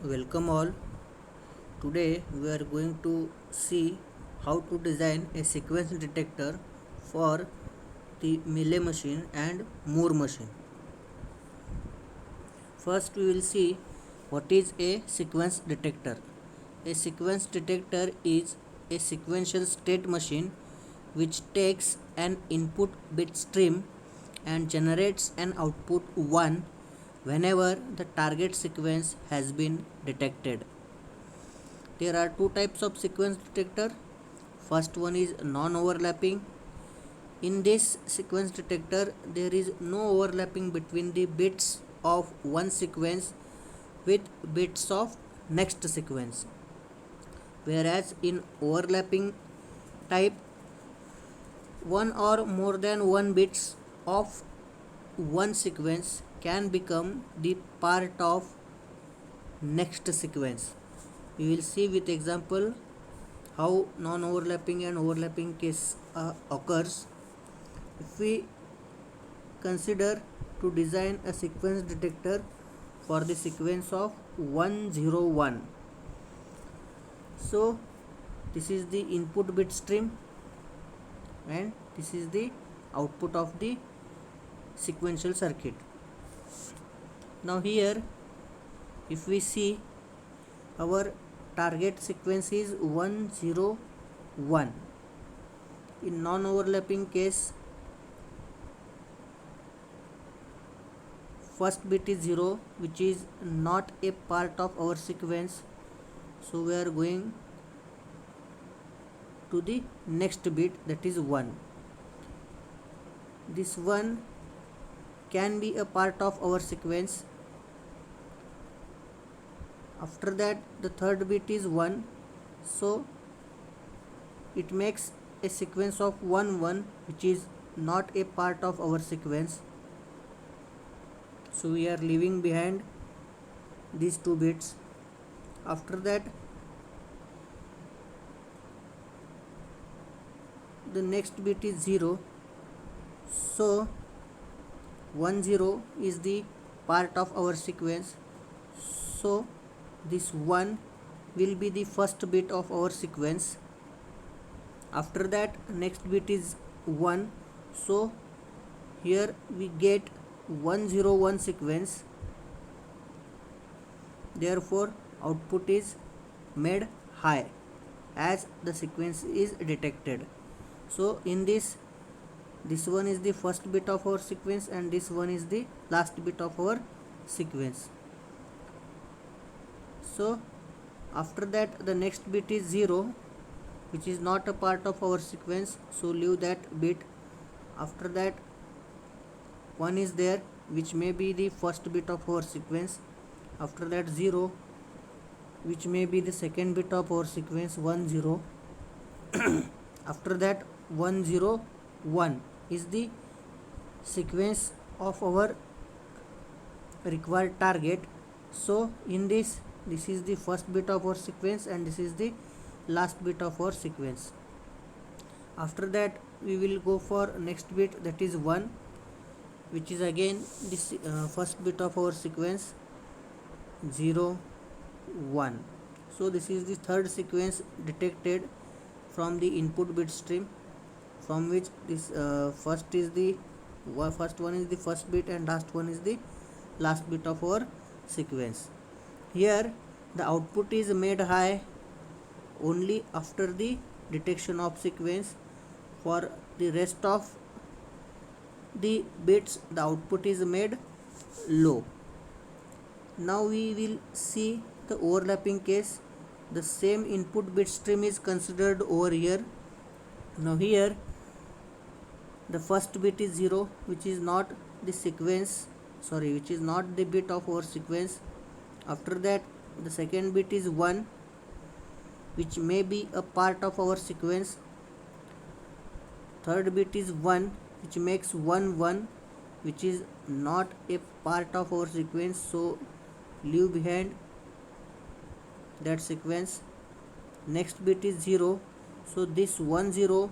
Welcome all. Today we are going to see how to design a sequence detector for the Mealy machine and Moore machine. First we will see what is a sequence detector. A sequence detector is a sequential state machine which takes an input bit stream and generates an output 1 whenever the target sequence has been detected. There are two types of sequence detector. First one is non-overlapping. In this sequence detector, there is no overlapping between the bits of one sequence with bits of next sequence. Whereas in overlapping type, one or more than one bits of one sequence can become the part of next sequence. We will see with example how non-overlapping and overlapping case occurs. If we consider to design a sequence detector for the sequence of 101, so this is the input bit stream and this is the output of the sequential circuit. Now here if we see, our target sequence is 101. In non-overlapping case, first bit is 0, which is not a part of our sequence, so we are going to the next bit, that is 1. This 1 can be a part of our sequence. After that the third bit is 1, so it makes a sequence of 1 1, which is not a part of our sequence, so we are leaving behind these two bits. After that the next bit is 0, so 1 0 is the part of our sequence, so this 1 will be the first bit of our sequence. After that next bit is 1, so here we get 101 sequence, therefore output is made high as the sequence is detected. So in this one is the first bit of our sequence and this one is the last bit of our sequence. So after that the next bit is 0, which is not a part of our sequence, so leave that bit. After that 1 is there, which may be the first bit of our sequence. After that 0, which may be the second bit of our sequence, 1 0. After that 1 0 1 is the sequence of our required target. So in this is the first bit of our sequence and this is the last bit of our sequence. After that we will go for next bit, that is 1, which is again this first bit of our sequence, 0 1. So this is the third sequence detected from the input bit stream, from which this first one is the first bit and last one is the last bit of our sequence. Here the output is made high only after the detection of sequence. For the rest of the bits the output is made low. Now we will see the overlapping case. The same input bit stream is considered over here. Now here the first bit is 0, which is not the which is not the bit of our sequence. After that the second bit is 1, which may be a part of our sequence. Third bit is 1, which makes 1 1, which is not a part of our sequence, so leave behind that sequence. Next bit is 0, so this 1 0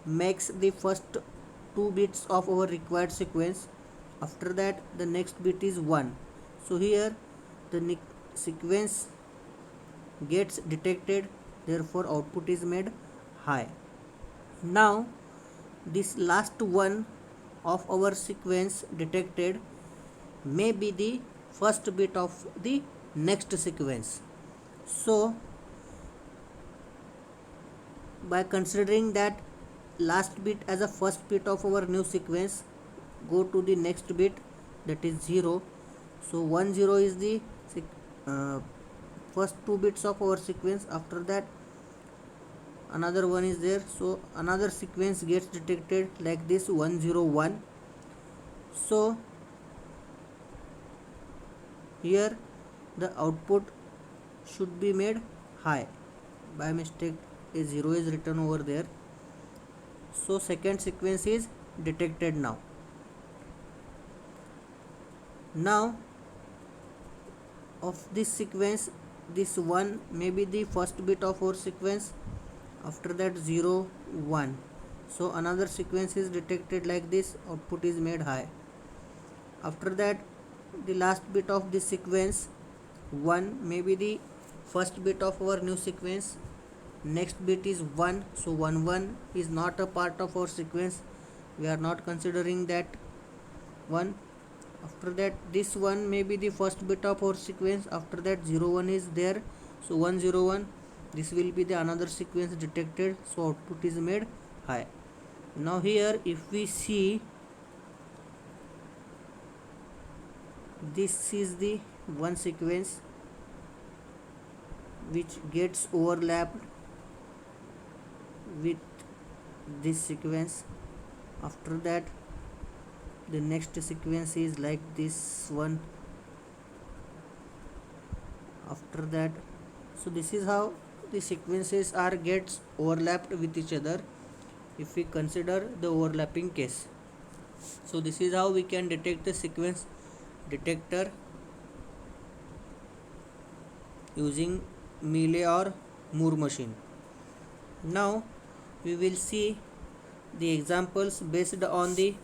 makes the first two bits of our required sequence. After that the next bit is 1, so here the sequence gets detected, therefore output is made high. Now this last one of our sequence detected may be the first bit of the next sequence. So by considering that last bit as a first bit of our new sequence, go to the next bit, that is 0. So 1 0 is the uh, first two bits of our sequence. After that another one is there, so another sequence gets detected like this, 1 0 1. So here the output should be made high. By mistake a 0 is written over there. So second sequence is detected now. Now of this sequence, this 1 may be the first bit of our sequence. After that 0 1. So another sequence is detected like this, output is made high. After that the last bit of this sequence 1 may be the first bit of our new sequence. Next bit is 1, so 1 1 is not a part of our sequence, we are not considering that one. After that this one may be the first bit of our sequence. After that 0 1 is there, so 1 0 1, this will be the another sequence detected, so output is made high. Now here if we see, this is the one sequence which gets overlapped with this sequence. After that the next sequence is like this one. After that, so this is how the sequences are gets overlapped with each other if we consider the overlapping case. So this is how we can detect the sequence detector using Mealy or Moore machine. Now we will see the examples based on the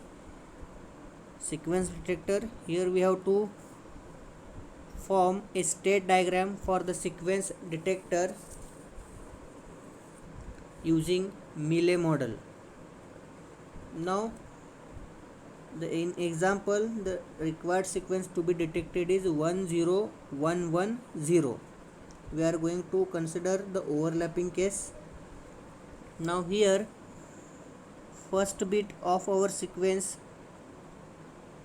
sequence detector. Here we have to form a state diagram for the sequence detector using Mealy model. Now in example, the required sequence to be detected is 1 0 1 1 0. We are going to consider the overlapping case. Now here first bit of our sequence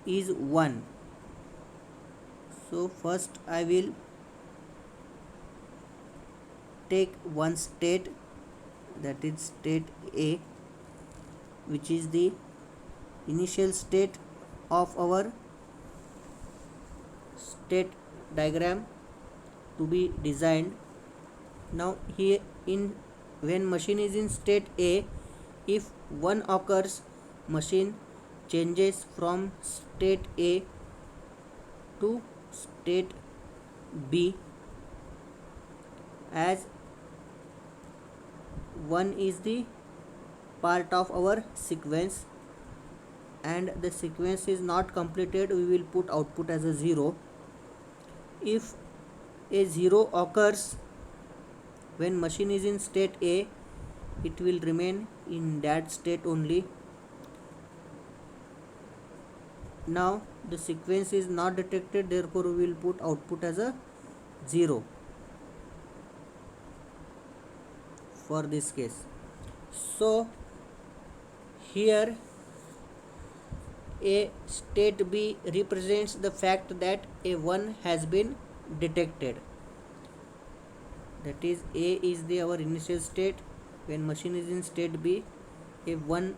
is 1. So first I will take one state, that is state A, which is the initial state of our state diagram to be designed. Now here in when machine is in state A, if 1 occurs, machine changes from state A to state B, as 1 is the part of our sequence and the sequence is not completed, we will put output as a 0. If a 0 occurs when machine is in state A, it will remain in that state only. Now the sequence is not detected, therefore we will put output as a 0 for this case. So here a state B represents the fact that a 1 has been detected, that is A is the our initial state. When machine is in state B, a 1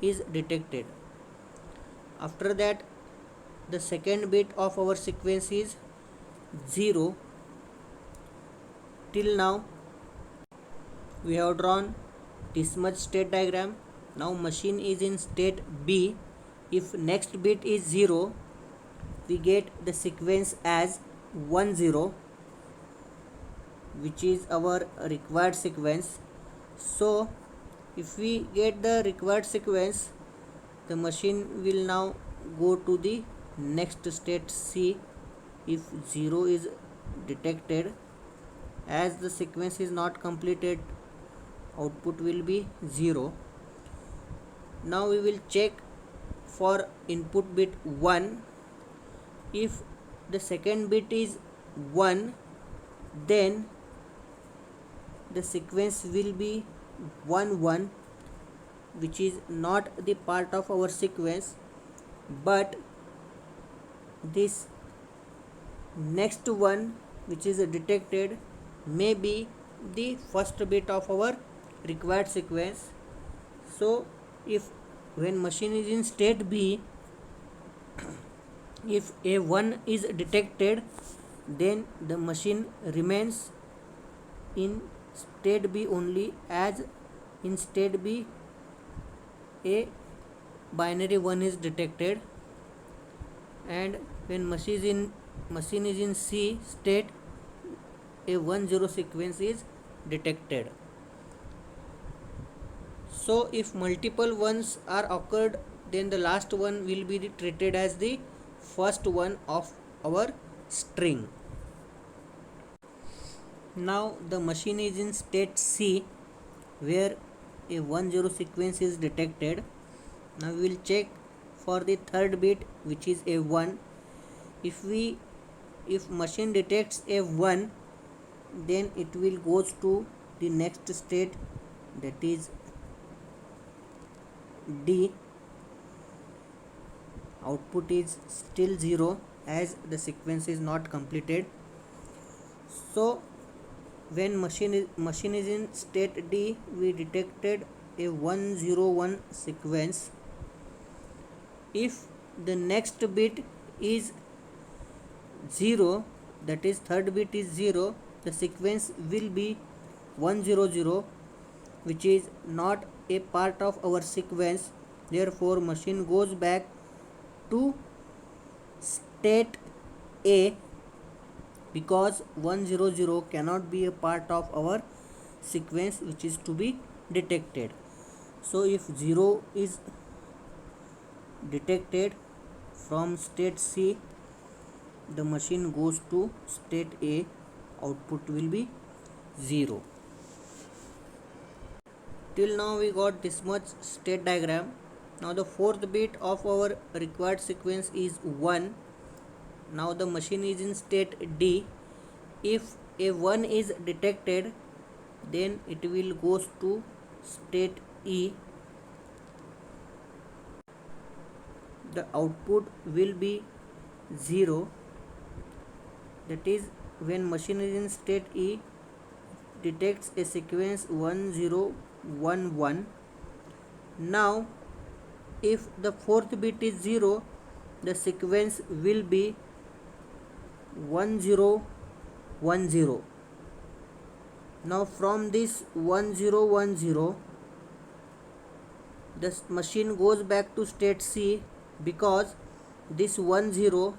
is detected. After that the second bit of our sequence is 0. Till now we have drawn this much state diagram. Now machine is in state B. If next bit is 0, we get the sequence as 1 0, which is our required sequence. So if we get the required sequence, the machine will now go to the next state C. If 0 is detected. As the sequence is not completed, output will be 0. Now we will check for input bit 1. If the second bit is 1, then the sequence will be 1 1, which is not the part of our sequence, but this next one which is detected may be the first bit of our required sequence. So if when machine is in state B, if A1 is detected, then the machine remains in state B only, as in state B a binary 1 is detected, and when machine is in C state, a 1 0 sequence is detected. So if multiple ones are occurred, then the last one will be treated as the first one of our string. Now the machine is in state C, where a 1 0 sequence is detected. Now we will check for the third bit, which is a 1. If machine detects a 1, then it will goes to the next state, that is D. Output is still 0, as the sequence is not completed. So when machine is in state D, we detected a 1 0 1 sequence. If the next bit is 0, that is third bit is 0, the sequence will be 1 0 0, which is not a part of our sequence. Therefore machine goes back to state A, because 1 0 0 cannot be a part of our sequence which is to be detected. So if 0 is detected from state C, the machine goes to state A, output will be 0. Till now we got this much state diagram. Now the fourth bit of our required sequence is 1. Now the machine is in state D. If a 1 is detected, then it will goes to state E. The output will be 0. That is, when machine is in state E, detects a sequence 1 0 1 1. Now if the fourth bit is 0, the sequence will be 1 0 1 0. Now from this 1 0 1 0, the machine goes back to state C, because this 1 0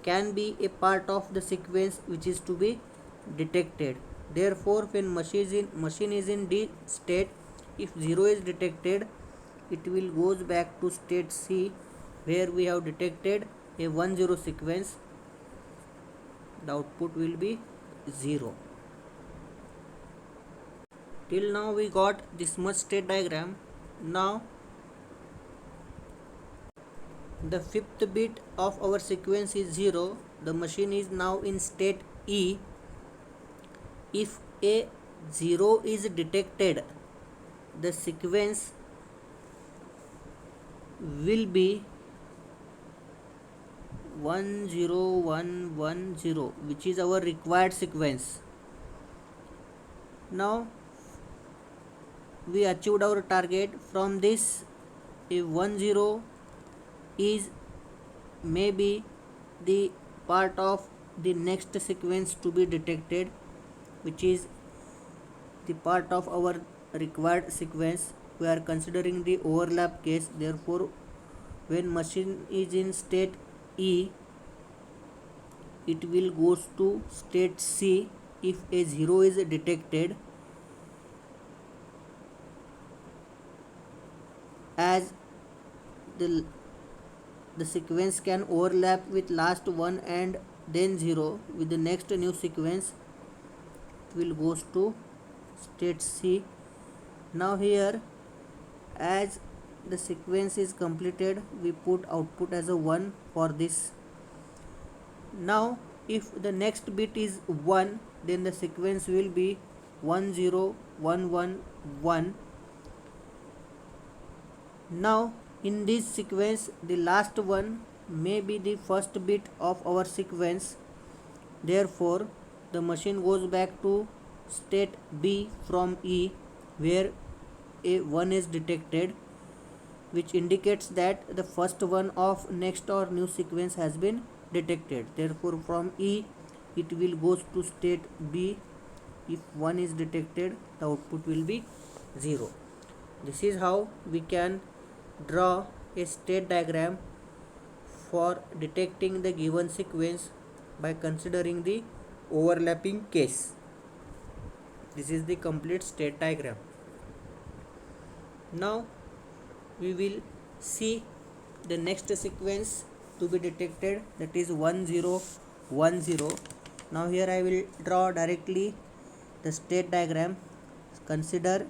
can be a part of the sequence which is to be detected. Therefore when machine is in D state, if 0 is detected, it will goes back to state C, where we have detected a 1 0 sequence. The output will be 0. Till now we got this much state diagram. Now the fifth bit of our sequence is 0. The machine is now in state E. If a 0 is detected, the sequence will be 1 0 1 1 0, which is our required sequence. Now we achieved our target. From this, a 1 0 is maybe the part of the next sequence to be detected, which is the part of our required sequence. We are considering the overlap case. Therefore when machine is in state E, it will goes to state C. If a 0 is detected, as the sequence can overlap with last one and then 0. With the next new sequence it will goes to state C. Now here, as the sequence is completed, we put output as a 1 for this. Now if the next bit is 1, then the sequence will be 1 0 1 1 1. Now in this sequence, the last one may be the first bit of our sequence. Therefore the machine goes back to state B from E, where a 1 is detected, which indicates that the first one of next or new sequence has been detected. Therefore from E it will goes to state B. If 1 is detected, the output will be 0. This is how we can draw a state diagram for detecting the given sequence by considering the overlapping case. This is the complete state diagram. Now we will see the next sequence to be detected, that is 1 0 1 0. Now here I will draw directly the state diagram. Consider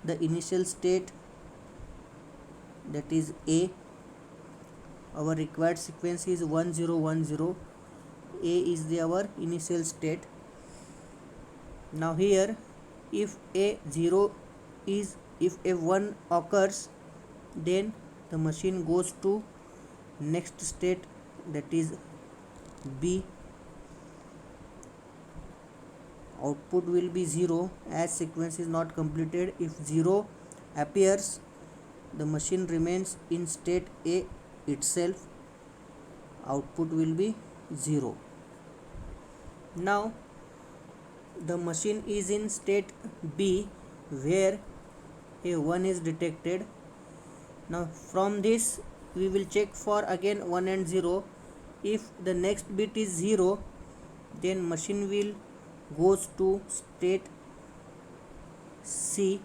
the initial state, that is A. Our required sequence is 1 0 1 0. A is our initial state. Now here, if a 1 occurs, then the machine goes to next state, that is B. Output will be 0 as sequence is not completed. If 0 appears, the machine remains in state A itself. Output will be 0. Now the machine is in state B, where a 1 is detected. Now from this we will check for again 1 and 0. If the next bit is 0, then machine will goes to state C.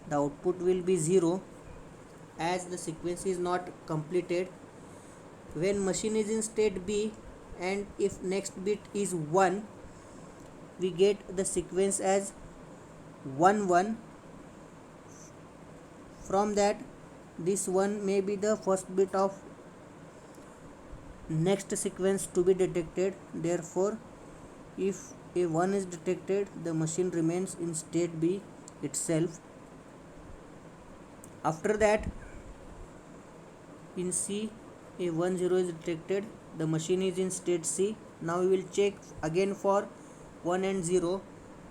The output will be 0 as the sequence is not completed. When machine is in state B and if next bit is 1, we get the sequence as 1 1. From that, this 1 may be the first bit of next sequence to be detected. Therefore if a 1 is detected, the machine remains in state B itself. After that, in C, a 1 0 is detected, the machine is in state C. Now we will check again for 1 and 0.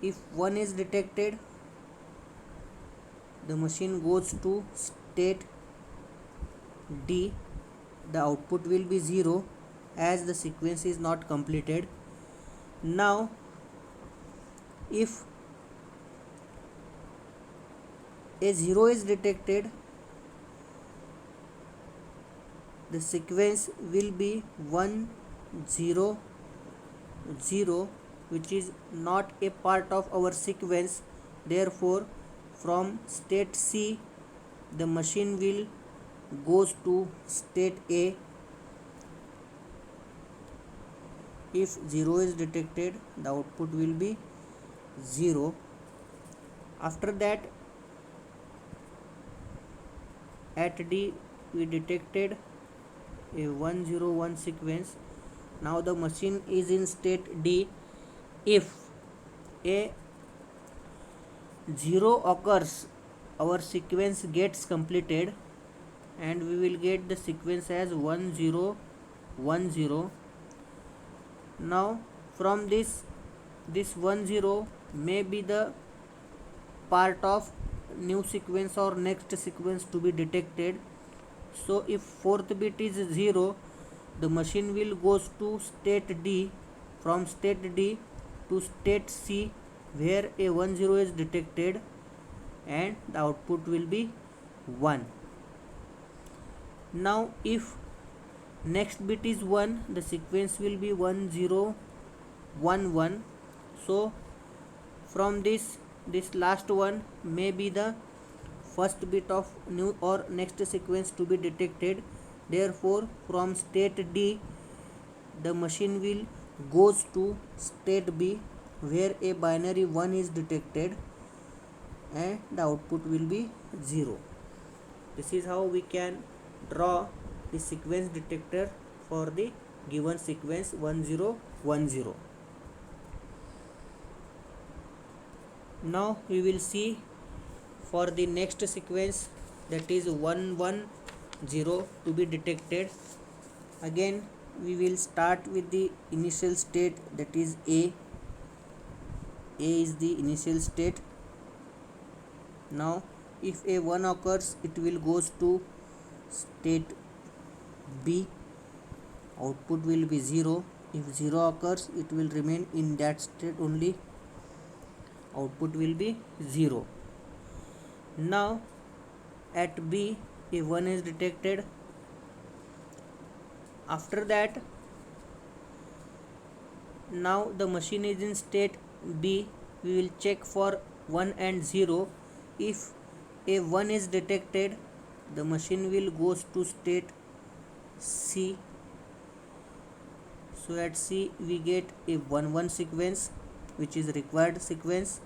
If 1 is detected, the machine goes to state D. The output will be 0 as the sequence is not completed. Now if a 0 is detected, the sequence will be 1 0 0, which is not a part of our sequence. Therefore from state C, the machine will goes to state A. If 0 is detected, the output will be 0. After that, at D we detected a 1 0 1 sequence. Now the machine is in state D. If a 0 occurs, our sequence gets completed and we will get the sequence as 1 0 1 0. Now from this 1 0 may be the part of new sequence or next sequence to be detected. So if fourth bit is 0, the machine will goes to state D. From state D to state C, where a 1 0 is detected, and the output will be 1. Now if next bit is 1, the sequence will be 1 0 1 1. So from this last one may be the first bit of new or next sequence to be detected. Therefore from state D, the machine will goes to state B where a binary 1 is detected and the output will be 0. This is how we can draw the sequence detector for the given sequence 1010. Now we will see for the next sequence, that is 110 to be detected. Again we will start with the initial state, that is A is the initial state. Now if A1 occurs, it will goes to state B, output will be 0. If 0 occurs, it will remain in that state only, output will be 0. Now at B, A1 is detected. After that, now the machine is in state B, we will check for 1 and 0. If A1 is detected, the machine will goes to state C. So at C we get a 1-1 sequence, which is required sequence,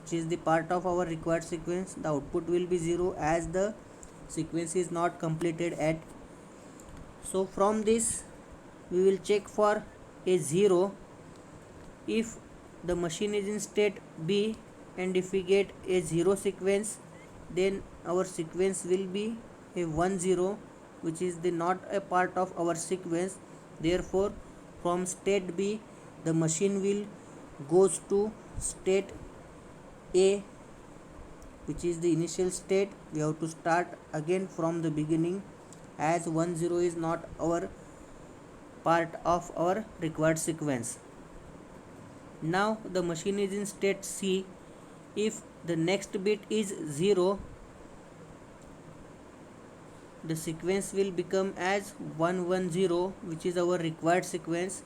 which is the part of our required sequence. The output will be 0 as the sequence is not completed at. So from this we will check for a 0 if the machine is in state B, and if we get a 0 sequence, then our sequence will be a 1-0, which is the not a part of our sequence. Therefore from state B the machine will goes to state A, which is the initial state. We have to start again from the beginning, as 1-0 is not our part of our required sequence. Now the machine is in state C. If the next bit is 0, the sequence will become as 110, which is our required sequence.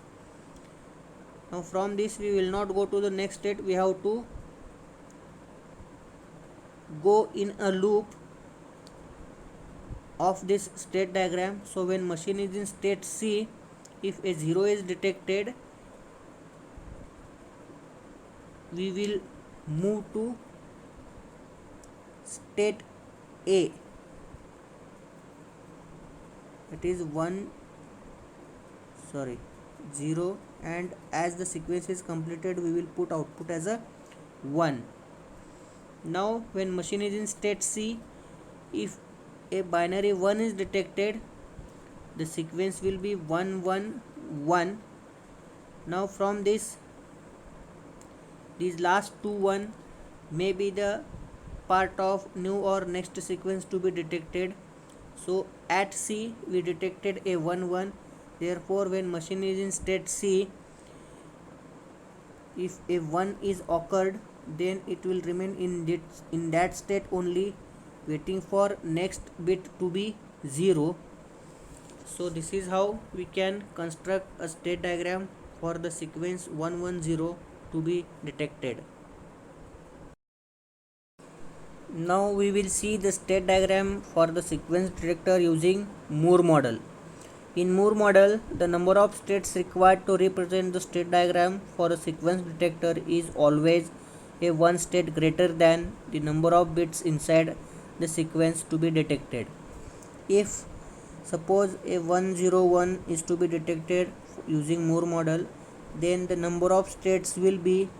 Now from this we will not go to the next state, we have to go in a loop of this state diagram. So when machine is in state C, if a 0 is detected, we will move to state A, that is 0, and as the sequence is completed we will put output as a 1. Now when machine is in state C, if a binary 1 is detected, the sequence will be 1-1-1. Now from this, these last two 1 may be the part of new or next sequence to be detected. So at C we detected a 1-1. Therefore when machine is in state C, if a 1 is occurred, then it will remain in that state only, waiting for next bit to be 0. So this is how we can construct a state diagram for the sequence 110 to be detected. Now we will see the state diagram for the sequence detector using Moore model. In Moore model, the number of states required to represent the state diagram for a sequence detector is always a one state greater than the number of bits inside the sequence to be detected. If suppose a 101 is to be detected using Moore model, then the number of states will be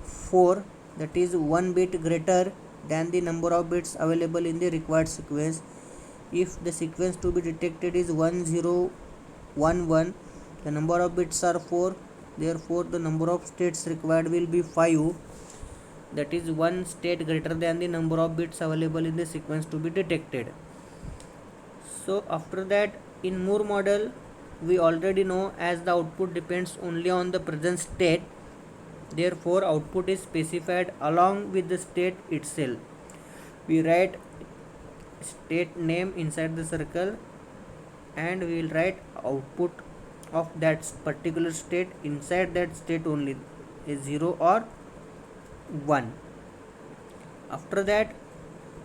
4, that is 1 bit greater than the number of bits available in the required sequence. If the sequence to be detected is 1011, the number of bits are 4, therefore the number of states required will be 5, that is 1 state greater than the number of bits available in the sequence to be detected. So after that, in Moore model we already know, as the output depends only on the present state, therefore output is specified along with the state itself. We write state name inside the circle and we will write output of that particular state inside that state only, a 0 or 1. After that,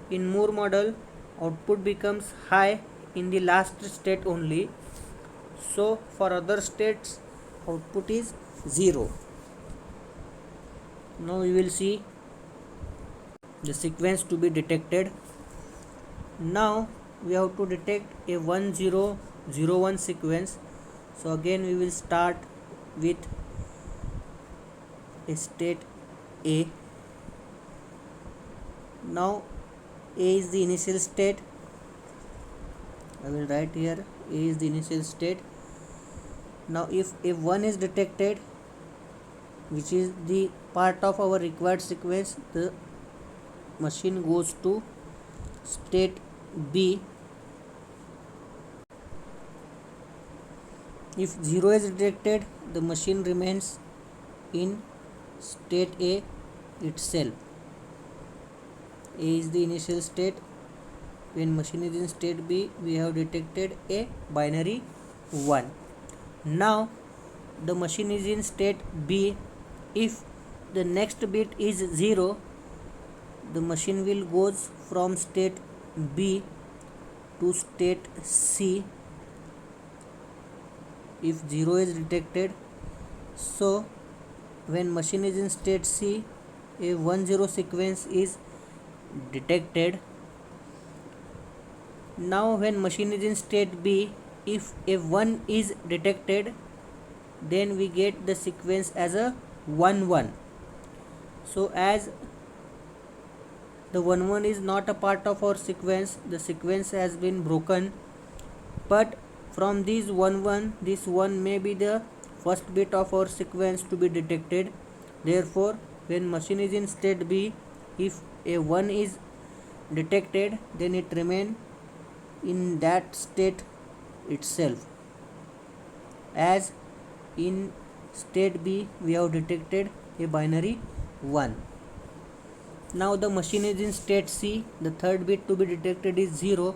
in Moore model output becomes high in the last state only, So for other states output is 0. Now we will see the sequence to be detected. Now we have to detect a 1001 sequence. So again we will start with a state A. Now A is the initial state. I will write here A is the initial state. Now if A1 is detected, which is the part of our required sequence, the machine goes to state B. If 0 is detected, the machine remains in state A itself. A is the initial state. When machine is in state B, we have detected a binary 1. Now the machine is in state B. If the next bit is 0, the machine will goes from state B to state C if 0 is detected. So when machine is in state C, a 10 sequence is detected. Now when machine is in state B, if a 1 is detected, then we get the sequence as a 1 1. So as the 1 1 is not a part of our sequence, the sequence has been broken, but from this 1 1, this 1 may be the first bit of our sequence to be detected. Therefore when machine is in state B, if a 1 is detected, then it remain in that state itself, as in state B we have detected a binary 1. Now the machine is in state C. The third bit to be detected is 0.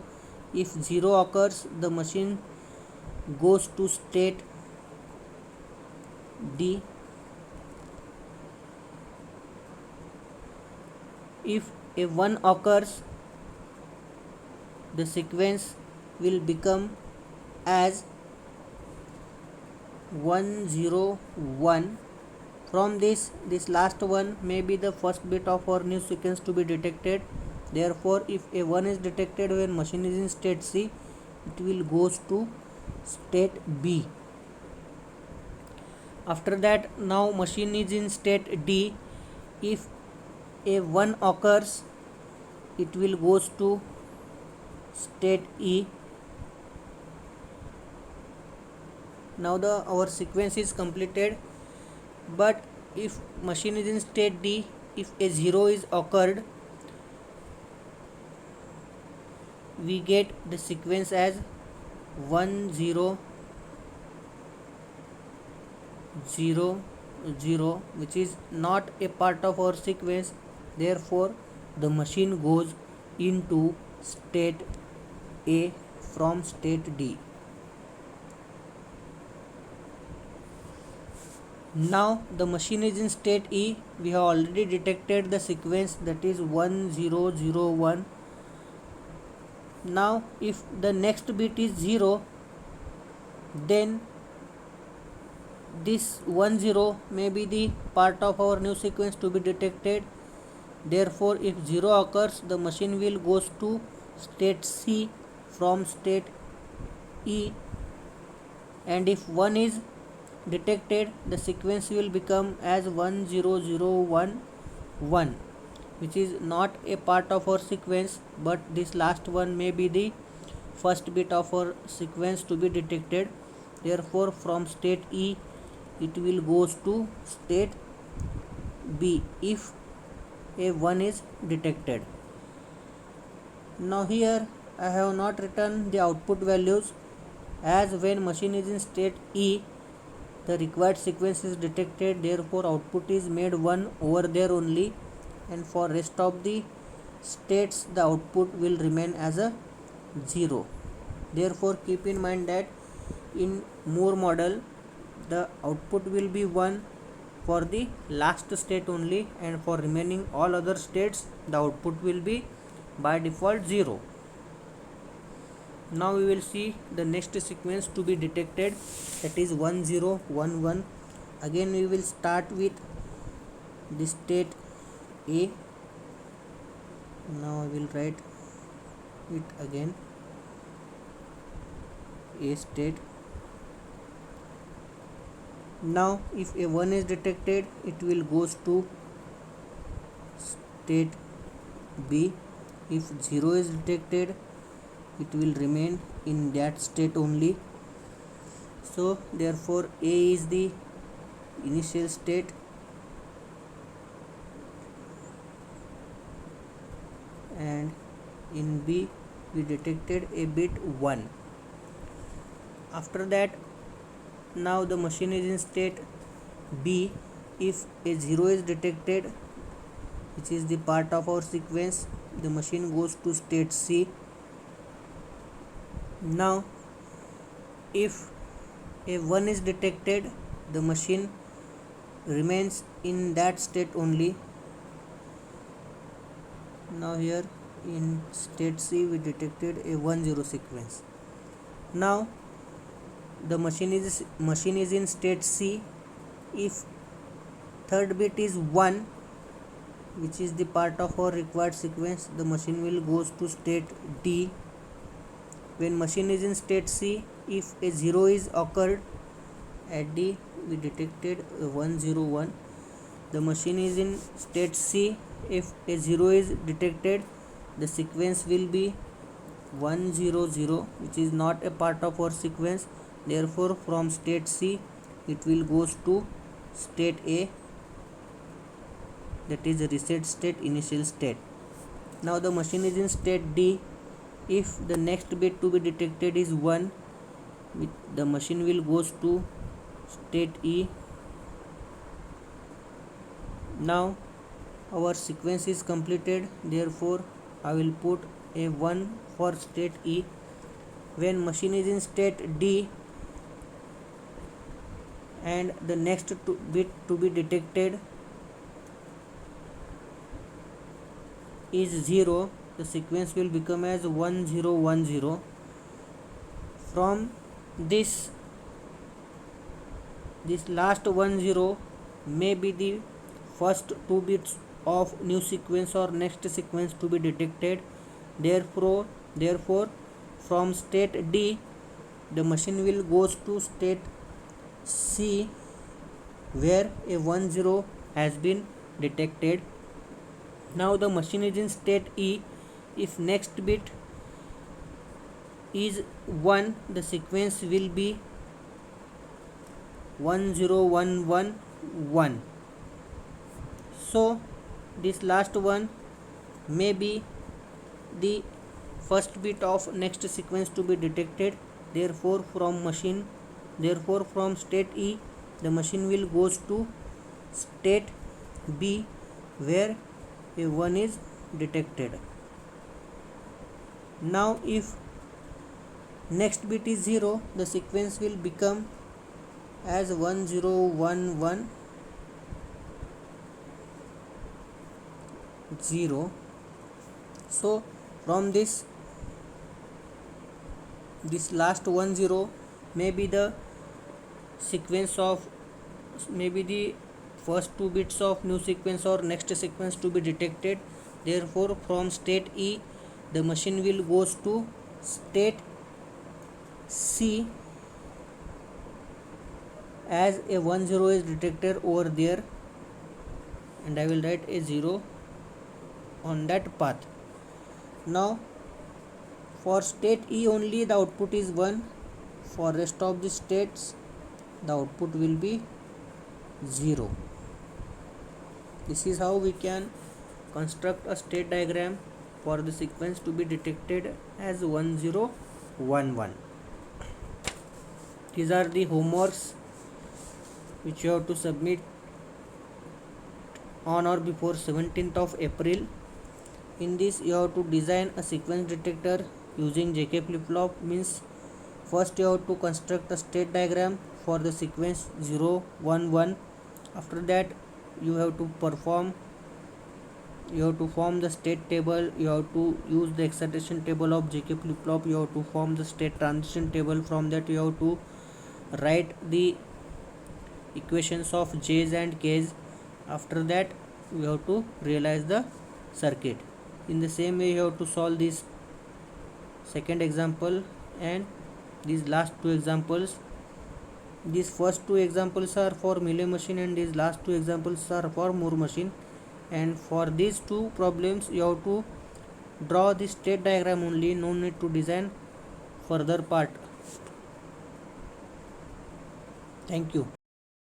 If 0 occurs, the machine goes to state D. If a 1 occurs, the sequence will become as 101. From this last one may be the first bit of our new sequence to be detected. Therefore if a 1 is detected when machine is in state C, it will goes to state B. After that, now machine is in state D. If a 1 occurs, it will goes to state E. Now our sequence is completed. But if machine is in state D, if a 0 is occurred, we get the sequence as 1 0 0 0, which is not a part of our sequence. Therefore the machine goes into state A from state D. Now the machine is in state E. We have already detected the sequence, that is 1 0 0 1. Now if the next bit is 0, then this 1 0 may be the part of our new sequence to be detected. Therefore if 0 occurs, the machine will goes to state C from state E, and if 1 is detected, the sequence will become as 1 0 0 1 1, which is not a part of our sequence, but this last one may be the first bit of our sequence to be detected. Therefore from state E, it will goes to state B if a 1 is detected. Now here I have not written the output values, as when machine is in state E, the required sequence is detected. Therefore output is made 1 over there only, and for rest of the states the output will remain as a 0. Therefore keep in mind that in Moore model the output will be 1 for the last state only, and for remaining all other states the output will be by default 0. Now we will see the next sequence to be detected, that is 1011. Again we will start with the state A. Now I will write it again, A state. Now if a 1 is detected, it will goes to state B. If 0 is detected, it will remain in that state only. So therefore A is the initial state and in B we detected a bit 1. After that, now the machine is in state B. If a 0 is detected, which is the part of our sequence, the machine goes to state C. Now if a 1 is detected, the machine remains in that state only. Now here in state C we detected a 1-0 sequence. Now the machine is in state C. If third bit is 1, which is the part of our required sequence, the machine will goes to state D. When machine is in state C, if a 0 is occurred at D, we detected a 101. The machine is in state C. If a 0 is detected, the sequence will be 100, which is not a part of our sequence. Therefore from state C it will goes to state A, that is reset state, initial state. Now the machine is in state D. If the next bit to be detected is 1, the machine will goes to state E. Now our sequence is completed, therefore I will put a 1 for state E. When machine is in state D and the next bit to be detected is 0, the sequence will become as 1010. From this last 10 may be the first 2 bits of new sequence or next sequence to be detected. Therefore from state D the machine will goes to state C, where a 10 has been detected. Now the machine is in state E. If next bit is 1, the sequence will be 10111. So this last one may be the first bit of next sequence to be detected. Therefore from state E the machine will goes to state B, where a 1 is detected. Now if next bit is 0, the sequence will become as 10110. So from this last 10 may be the sequence of, maybe the first 2 bits of new sequence or next sequence to be detected. Therefore from state E the machine will goes to state C, as a 10 is detected over there, and I will write a 0 on that path. Now for state E only the output is 1. For rest of the states the output will be 0. This is how we can construct a state diagram for the sequence to be detected as 1011. These are the homeworks which you have to submit on or before 17th of April. In this you have to design a sequence detector using JK flip-flop. Means first you have to construct a state diagram for the sequence 0 1 1. After that you have to perform you have to form the state table, you have to use the excitation table of JK flip flop, you have to form the state transition table. From that you have to write the equations of J's and K's. After that we have to realize the circuit. In the same way you have to solve this second example and these last two examples. These first two examples are for Mealy machine and these last two examples are for Moore machine. And for these two problems you have to draw the state diagram only, no need to design further part. Thank you.